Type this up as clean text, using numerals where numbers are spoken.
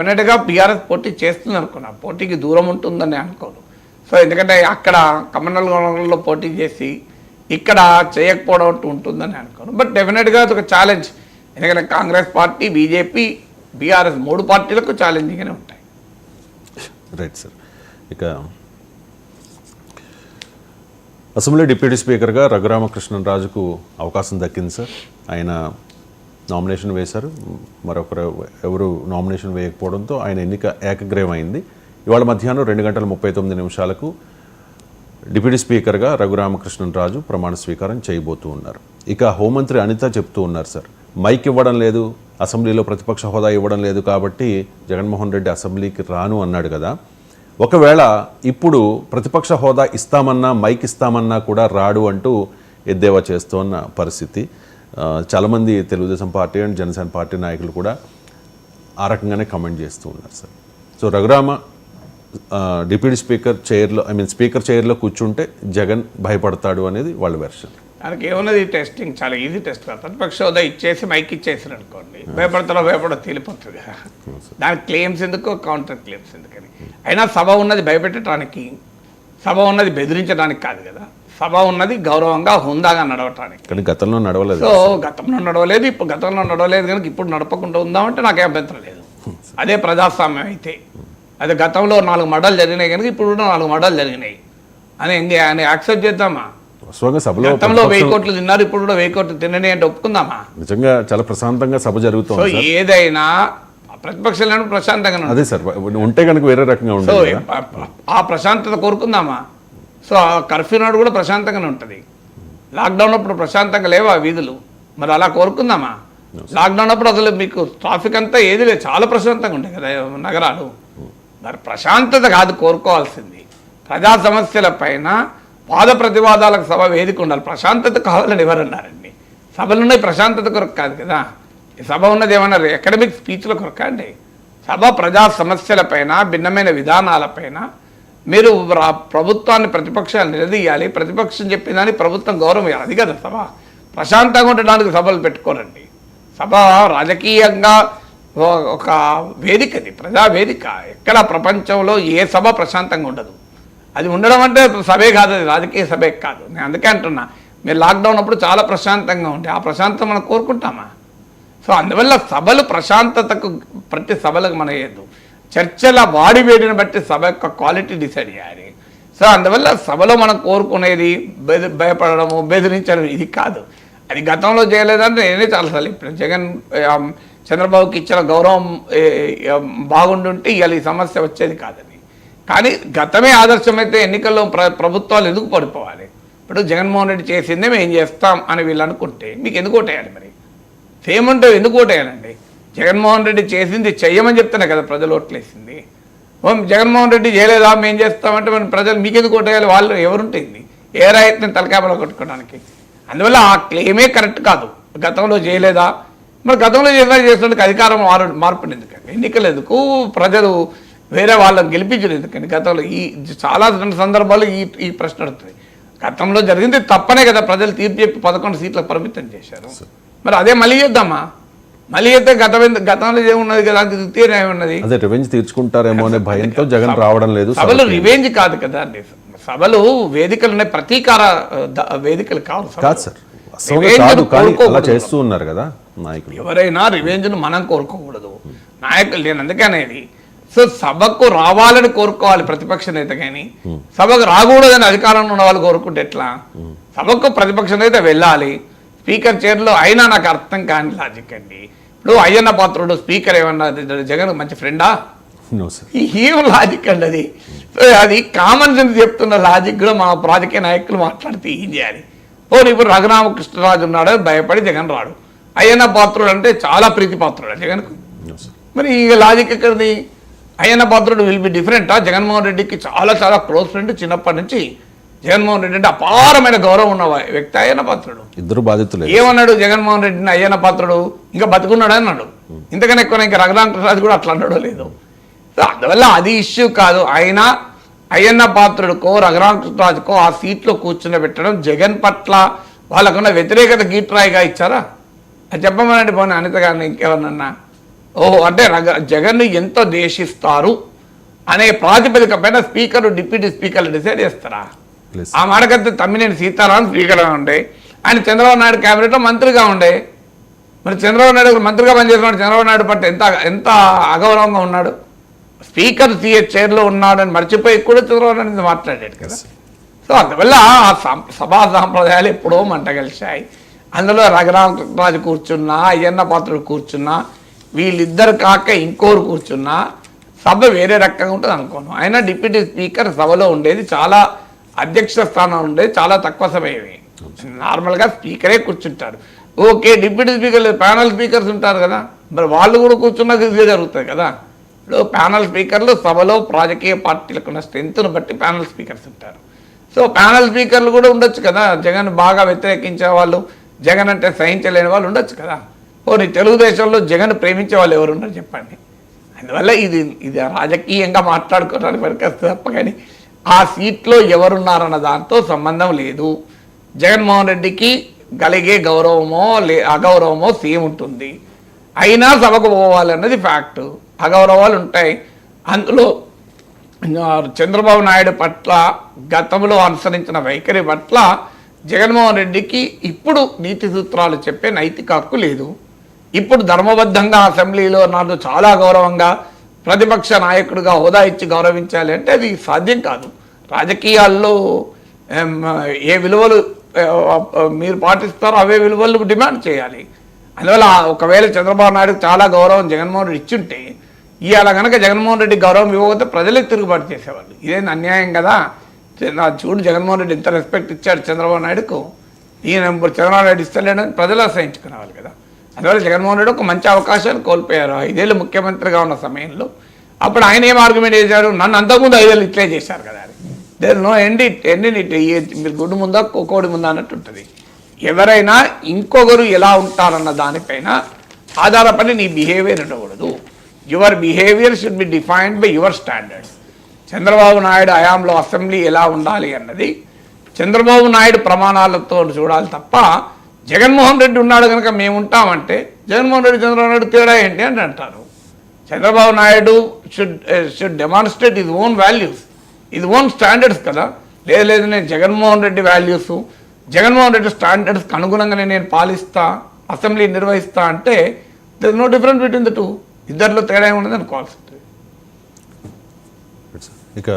డెఫినెట్గా బీఆర్ఎస్ పోటీ చేస్తుంది అనుకున్నా, పోటీకి దూరం ఉంటుందని అనుకోను. సో ఎందుకంటే అక్కడ కమనల్లో పోటీ చేసి ఇక్కడ చేయకపోవడం ఉంటుందని అనుకోను. బట్ డెఫినెట్గా అది ఒక ఛాలెంజ్. ఎందుకంటే కాంగ్రెస్ పార్టీ, బీజేపీ, బీఆర్ఎస్ 3 పార్టీలకు ఛాలెంజింగ్గానే ఉంటాయి. Right sir. ఇక అసెంబ్లీ డిప్యూటీ స్పీకర్గా రఘురామకృష్ణరాజుకు అవకాశం దక్కింది సార్. ఆయన నామినేషన్ వేశారు, మరొకరు ఎవరు నామినేషన్ వేయకపోవడంతో ఆయన ఎన్నిక ఏకగ్రీవం అయింది. ఇవాళ మధ్యాహ్నం 2:39 డిప్యూటీ స్పీకర్గా రఘురామకృష్ణరాజు ప్రమాణ స్వీకారం చేయబోతూ ఉన్నారు. ఇక హోంమంత్రి అనిత చెప్తూ ఉన్నారు సార్, మైక్ ఇవ్వడం లేదు, అసెంబ్లీలో ప్రతిపక్ష హోదా ఇవ్వడం లేదు కాబట్టి జగన్మోహన్ రెడ్డి అసెంబ్లీకి రాను అన్నాడు కదా. ఒకవేళ ఇప్పుడు ప్రతిపక్ష హోదా ఇస్తామన్నా, మైక్ ఇస్తామన్నా కూడా రాడు అంటూ ఎద్దేవా చేస్తున్న పరిస్థితి. చాలామంది Telugu Desam party and Janasena party నాయకులు కూడా ఆ రకంగానే కమెంట్ చేస్తూ ఉన్నారు sir. So Raghurama deputy speaker చైర్లో, స్పీకర్ చైర్లో కూర్చుంటే జగన్ భయపడతాడు అనేది వాళ్ళ వెర్షన్. దానికి ఏమున్నది, టెస్టింగ్ చాలా ఈజీ టెస్ట్ కాదు. ప్రతిపక్ష హోదా ఇచ్చేసి మైక్ ఇచ్చేసారు అనుకోండి, భయపడో తేలిపోతుంది కదా. దానికి క్లెయిమ్స్ ఎందుకు, కౌంటర్ క్లెయిమ్స్ ఎందుకని. అయినా సభ ఉన్నది భయపెట్టడానికి, సభ ఉన్నది బెదిరించడానికి కాదు కదా. సభ ఉన్నది గౌరవంగా, హుందాగా నడవటానికి. కానీ గతంలో నడవలేదు. సో గతంలో నడవలేదు, ఇప్పుడు గతంలో నడవలేదు కనుక ఇప్పుడు నడపకుండా ఉందామంటే నాకే అభ్యంతరం లేదు. అదే ప్రజాస్వామ్యం అయితే. అదే గతంలో 4 మర్డర్లు జరిగినాయి కనుక ఇప్పుడు కూడా 4 మర్డర్లు జరిగినాయి అని యాక్సెప్ట్ చేద్దామా? గతంలో 1000 కోట్లు తిన్నారు, ఇప్పుడు కూడా 1000 కోట్లు తినని అంటే ఒప్పుకుందామా? నిజంగా చాలా ప్రశాంతంగా సభ జరుగుతుంది. సో ఏదైనా ప్రతిపక్షాలను ప్రశాంతంగా అదే సార్ ఉంటే కనుక వేరే రకంగా ఉంటుంది. ఆ ప్రశాంతత కోరుకుందామా? సో ఆ కర్ఫ్యూ నాడు కూడా ప్రశాంతంగానే ఉంటుంది. లాక్డౌన్ అప్పుడు ప్రశాంతంగా లేవా వీధులు? మరి అలా కోరుకుందామా? లాక్డౌన్ అప్పుడు అసలు మీకు ట్రాఫిక్ అంతా ఏది లేదు, చాలా ప్రశాంతంగా ఉంటాయి కదా నగరాలు. మరి ప్రశాంతత కాదు కోరుకోవాల్సింది, ప్రజా సమస్యల పైన వాద ప్రతివాదాలకు సభ వేదిక ఉండాలి. ప్రశాంతత కావాలని ఎవరన్నారండి? సభలు ఉన్నాయి ప్రశాంతత కొరకు కాదు కదా. ఈ సభ ఉన్నది ఏమన్నారు, అకాడమిక్ స్పీచ్ల కొరక అండి. సభ ప్రజా సమస్యలపైన, భిన్నమైన విధానాలపైన మీరు ప్రభుత్వాన్ని, ప్రతిపక్షాలు నిలదీయాలి. ప్రతిపక్షం చెప్పినదాన్ని ప్రభుత్వం గౌరవం ఇవ్వాలి. అది కదా సభ. ప్రశాంతంగా ఉండడానికి సభలు పెట్టుకోరండి. సభ రాజకీయంగా ఒక వేదికది, ప్రజా వేదిక. ఎక్కడ ప్రపంచంలో ఏ సభ ప్రశాంతంగా ఉండదు. అది ఉండడం అంటే సభే కాదు, అది రాజకీయ సభే కాదు. నేను అందుకే అంటున్నా, మీరు లాక్డౌన్ అప్పుడు చాలా ప్రశాంతంగా ఉంటే ఆ ప్రశాంతత మనం కోరుకుంటామా? సో అందువల్ల సభలు ప్రశాంతతకు ప్రతి సభలకు మనం వేయద్దు. చర్చల వాడి వేడిని బట్టి సభ యొక్క క్వాలిటీ డిసైడ్ చేయాలి. సో అందువల్ల సభలో మనం కోరుకునేది భయపడము, బెదిరించడం ఇది కాదు. అది గతంలో చేయలేదంటే నేనే చాలాసార్లు ఇప్పుడు జగన్ చంద్రబాబుకి ఇచ్చిన గౌరవం బాగుండుంటే ఇవాళ ఈ సమస్య వచ్చేది కాదని. కానీ గతమే ఆదర్శమైతే ఎన్నికల్లో ప్రభుత్వాలు ఎందుకు పడిపోవాలి? ఇప్పుడు జగన్మోహన్ రెడ్డి చేసిందే మేము చేస్తాం అని వీళ్ళు అనుకుంటే మీకు ఎందుకు ఓటేయాలి? మరి ఫేమ్ ఉంటే ఎందుకు ఓటేయాలండి? జగన్మోహన్ రెడ్డి చేసింది చెయ్యమని చెప్తేనే కదా ప్రజలు ఓట్లేసింది. జగన్మోహన్ రెడ్డి చేయలేదా మేము చేస్తామంటే మన ప్రజలు మీకు ఎందుకు ఓటేయాలి? వాళ్ళు ఎవరుంటుంది ఏ రాయితీని తలకాపలో కొట్టుకోవడానికి? అందువల్ల ఆ క్లెయిమే కరెక్ట్ కాదు. గతంలో చేయలేదా, మరి గతంలో చేసినందుకు అధికారం మార్పుని ఎందుకండి? ఎన్నికలు ఎందుకు? ప్రజలు వేరే వాళ్ళని గెలిపించడం ఎందుకండి? గతంలో ఈ చాలా సందర్భాలు ఈ ప్రశ్న అడుగుతుంది. గతంలో జరిగింది తప్పనే కదా ప్రజలు తీర్పు చెప్పి 11 సీట్లకు పరిమితం చేశారు. మరి అదే మళ్ళీ చేద్దామా? మళ్ళీ అయితే గతంలో ఏమున్నది కదా, తీరేమున్నది? అదే రివెంజ్ తీర్చుకుంటారేమో అనే భయంతో జగన్ రావడం లేదు. సభలు రివెంజ్ కాదు కదా అండి. సభలు వేదికలు ఉన్నాయి, ప్రతీకార వేదికలు కాదు సార్. చేస్తూ ఉన్నారు కదా నాయకులు. ఎవరైనా రివెంజ్ను మనం కోరుకోకూడదు నాయకులు. నేను అందుకే అనేది, సో సభకు రావాలని కోరుకోవాలి ప్రతిపక్ష నేత, కానీ సభకు రాకూడదని అధికారంలో ఉన్న వాళ్ళు కోరుకుంటే ఎట్లా? సభకు ప్రతిపక్ష నేత వెళ్ళాలి, స్పీకర్ చైర్లో. అయినా నాకు అర్థం కాని లాజిక్ అండి. ఇప్పుడు అయ్యన్న పాత్రుడు స్పీకర్ ఏమన్నా జగన్ మంచి ఫ్రెండా? ఏం లాజిక్ అండి అది? అది కామన్ సెన్స్ చెప్తున్న లాజిక్ కూడా మా రాజకీయ నాయకులు మాట్లాడితే ఏం చేయాలి? ఇప్పుడు రఘురామకృష్ణరాజు ఉన్నాడు, భయపడి జగన్ రాడు. అయ్యన్న పాత్రుడు అంటే చాలా ప్రీతి పాత్రుడు జగన్కు. మరి ఈ లాజిక్ ఎక్కడిది? Ayyanna Patrudu will be డిఫరెంటా? జగన్మోహన్ రెడ్డికి చాలా చాలా క్లోజ్ ఫ్రెండ్. చిన్నప్పటి నుంచి జగన్మోహన్ రెడ్డి అంటే అపారమైన గౌరవం ఉన్న వ్యక్తి అయ్యన్న పాత్రుడు. ఇద్దరు బాధితులు. ఏమన్నాడు జగన్మోహన్ రెడ్డిని అయ్యన్న పాత్రుడు? ఇంకా బతుకున్నాడు అన్నాడు. ఇంతకన్నా ఎక్కువ ఇంకా రఘురామకృష్ణరాజు కూడా అట్లా అన్నాడో లేదు. సో అందువల్ల అది ఇష్యూ కాదు. అయినా అయ్యన్న పాత్రుడికో రఘురామకృష్ణరాజుకో ఆ సీట్లో కూర్చుని జగన్ పట్ల వాళ్ళకున్న వ్యతిరేకత గీట్రాయిగా ఇచ్చారా? అది చెప్పమనండి పోనీ అనిత గారిని, ఇంకెవరినన్నా. ఓహో అంటే జగన్ ఎంత దేశిస్తారు అనే ప్రాతిపదిక పైన స్పీకర్ డిప్యూటీ స్పీకర్లు డిసైడ్ చేస్తారా? ప్లీజ్ ఆ మాటకైతే తమ్మినేని సీతారామన్ స్పీకర్గా ఉండే, ఆయన చంద్రబాబు నాయుడు క్యాబినెట్లో మంత్రిగా ఉండే. మరి చంద్రబాబు నాయుడు మంత్రిగా పనిచేస్తున్నాడు, చంద్రబాబు నాయుడు పట్ల ఎంత అగౌరవంగా ఉన్నాడు. స్పీకర్ చైర్లో ఉన్నాడు అని మర్చిపోయి కూడా చంద్రబాబు నాయుడు మాట్లాడాడు కదా. సో అందువల్ల ఆ సభా సాంప్రదాయాలు ఎప్పుడో మంట కలిశాయి. అందులో రఘురామరాజు కూర్చున్నా, అయ్యన్న పాత్రుడు కూర్చున్నా, వీళ్ళిద్దరు కాక ఇంకోరు కూర్చున్నా సభ వేరే రకంగా ఉంటుంది అనుకోను. అయినా డిప్యూటీ స్పీకర్ సభలో ఉండేది చాలా అధ్యక్ష స్థానం ఉండేది చాలా తక్కువ సమయమే. నార్మల్గా స్పీకరే కూర్చుంటారు. Okay, deputy speaker panel speakers ఉంటారు కదా, మరి వాళ్ళు కూడా కూర్చున్నది ఇదే జరుగుతుంది కదా. ఇప్పుడు ప్యానల్ స్పీకర్లు సభలో రాజకీయ పార్టీలకు ఉన్న స్ట్రెంత్ను బట్టి ప్యానల్ స్పీకర్స్ ఉంటారు. సో ప్యానల్ స్పీకర్లు కూడా ఉండొచ్చు కదా. జగన్ బాగా వ్యతిరేకించే వాళ్ళు, జగన్ అంటే సహించలేని వాళ్ళు ఉండొచ్చు కదా. పోనీ తెలుగుదేశంలో జగన్ ప్రేమించే వాళ్ళు ఎవరు ఉన్నారు చెప్పండి. అందువల్ల ఇది రాజకీయంగా మాట్లాడుకోవడానికి వరకు తప్ప కానీ ఆ సీట్లో ఎవరున్నారన్న దాంతో సంబంధం లేదు. జగన్మోహన్ రెడ్డికి కలిగే గౌరవమో అగౌరవమో సేమ్ ఉంటుంది. అయినా సభకు పోవాలన్నది ఫ్యాక్టు. అగౌరవాలు ఉంటాయి. అందులో చంద్రబాబు నాయుడు పట్ల గతంలో అనుసరించిన వైఖరి పట్ల జగన్మోహన్ రెడ్డికి ఇప్పుడు నీతి సూత్రాలు చెప్పే నైతిక హక్కు లేదు. ఇప్పుడు ధర్మబద్ధంగా అసెంబ్లీలో నాకు చాలా గౌరవంగా ప్రతిపక్ష నాయకుడిగా హోదా ఇచ్చి గౌరవించాలి అంటే అది సాధ్యం కాదు. రాజకీయాల్లో ఏ విలువలు మీరు పాటిస్తారో అవే విలువలు డిమాండ్ చేయాలి. అందువల్ల ఒకవేళ చంద్రబాబు నాయుడుకి చాలా గౌరవం జగన్మోహన్ రెడ్డి ఇచ్చుంటే ఇవాళ కనుక జగన్మోహన్ రెడ్డి గౌరవం ఇవ్వకపోతే ప్రజలే తిరుగుబాటు చేసేవాళ్ళు. ఇదేం అన్యాయం కదా. చూడు జగన్మోహన్ రెడ్డి ఎంత రెస్పెక్ట్ ఇచ్చాడు చంద్రబాబు నాయుడుకు, ఈయన చంద్రబాబు నాయుడు ఇస్తలేడని ప్రజలు అసహించుకునేవాళ్ళు కదా. అందువల్ల జగన్మోహన్ రెడ్డి ఒక మంచి అవకాశాలు కోల్పోయారు 5 ఏళ్ళు ముఖ్యమంత్రిగా ఉన్న సమయంలో. అప్పుడు ఆయన ఏం ఆర్గ్యుమెంట్ చేశాడు, నన్ను అంతకుముందు 5 ఏళ్ళు ఇట్లే చేశారు కదా అని. దేర్ నో ఎండి మీరు గుడ్డు ముందా కోడి ముందా అన్నట్టు ఉంటుంది. ఎవరైనా ఇంకొకరు ఎలా ఉంటారన్న దానిపైన ఆధారపడి నీ బిహేవియర్ ఉండకూడదు. Your behaviour should be defined by your standards. Chandrababu Naidu హయాంలో అసెంబ్లీ ఎలా ఉండాలి అన్నది చంద్రబాబు నాయుడు ప్రమాణాలతో చూడాలి తప్ప జగన్మోహన్ రెడ్డి ఉన్నాడు కనుక మేము ఉంటామంటే జగన్మోహన్ రెడ్డి చంద్రబాబు నాయుడు తేడా ఏంటి అని అంటారు. Chandrababu Naidu should demonstrate his own values, his own standards కదా. లేదు నేను జగన్మోహన్ రెడ్డి వాల్యూస్, జగన్మోహన్ రెడ్డి స్టాండర్డ్స్కి అనుగుణంగానే నేను పాలిస్తా, అసెంబ్లీ నిర్వహిస్తా అంటే there no difference between the two. ఇద్దరిలో తేడా ఉండదు అనుకోవాల్సి ఉంటుంది. ఇక